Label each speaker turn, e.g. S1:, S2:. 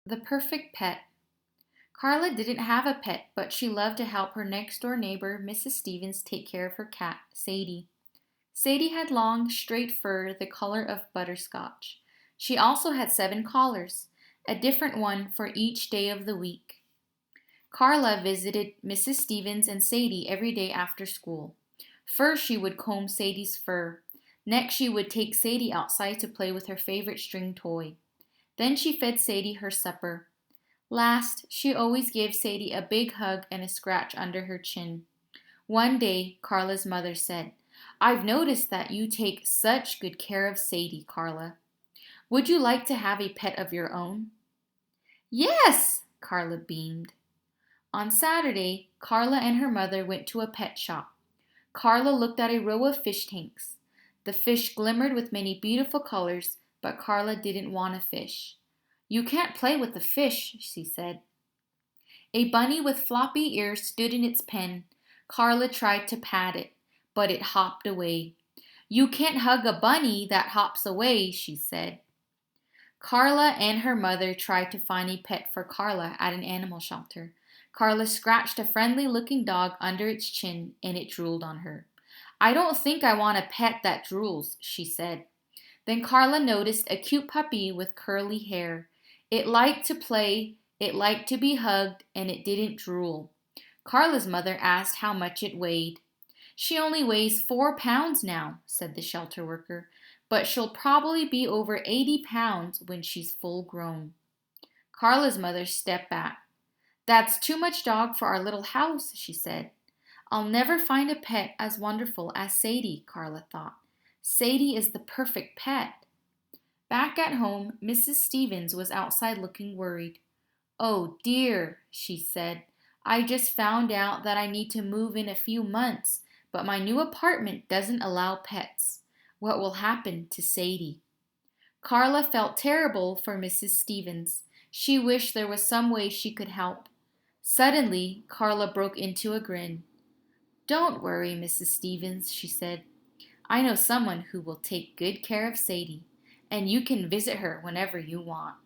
S1: The perfect pet. Carla didn't have a pet, but she loved to help her next door neighbor, Mrs. Stevens, take care of her cat, Sadie. Sadie had long, straight fur the color of butterscotch. She also had 7 collars, a different one for each day of the week. Carla visited Mrs. Stevens and Sadie every day after school. First, she would comb Sadie's fur. Next, she would take Sadie outside to play with her favorite string toy. Then she fed Sadie her supper. Last, she always gave Sadie a big hug and a scratch under her chin. One day, Carla's mother said, "I've noticed that you take such good care of Sadie, Carla. Would you like to have a pet of your own?" "Yes!" Carla beamed. On Saturday, Carla and her mother went to a pet shop. Carla looked at a row of fish tanks. The fish glimmered with many beautiful colors, but Carla didn't want a fish. "You can't play with the fish," she said. A bunny with floppy ears stood in its pen. Carla tried to pat it, but it hopped away. "You can't hug a bunny that hops away," she said. Carla and her mother tried to find a pet for Carla at an animal shelter. Carla scratched a friendly-looking dog under its chin, and it drooled on her. "I don't think I want a pet that drools," she said. Then Carla noticed a cute puppy with curly hair. It liked to play, it liked to be hugged, and it didn't drool. Carla's mother asked how much it weighed. "She only weighs 4 pounds now," said the shelter worker, "but she'll probably be over 80 pounds when she's full grown." Carla's mother stepped back. "That's too much dog for our little house," she said. "I'll never find a pet as wonderful as Sadie," Carla thought. "Sadie is the perfect pet." Back at home, Mrs. Stevens was outside looking worried. "Oh dear," she said. "I just found out that I need to move in a few months, but my new apartment doesn't allow pets. What will happen to Sadie?" Carla felt terrible for Mrs. Stevens. She wished there was some way she could help. Suddenly, Carla broke into a grin. "Don't worry, Mrs. Stevens," she said. "I know someone who will take good care of Sadie, and you can visit her whenever you want."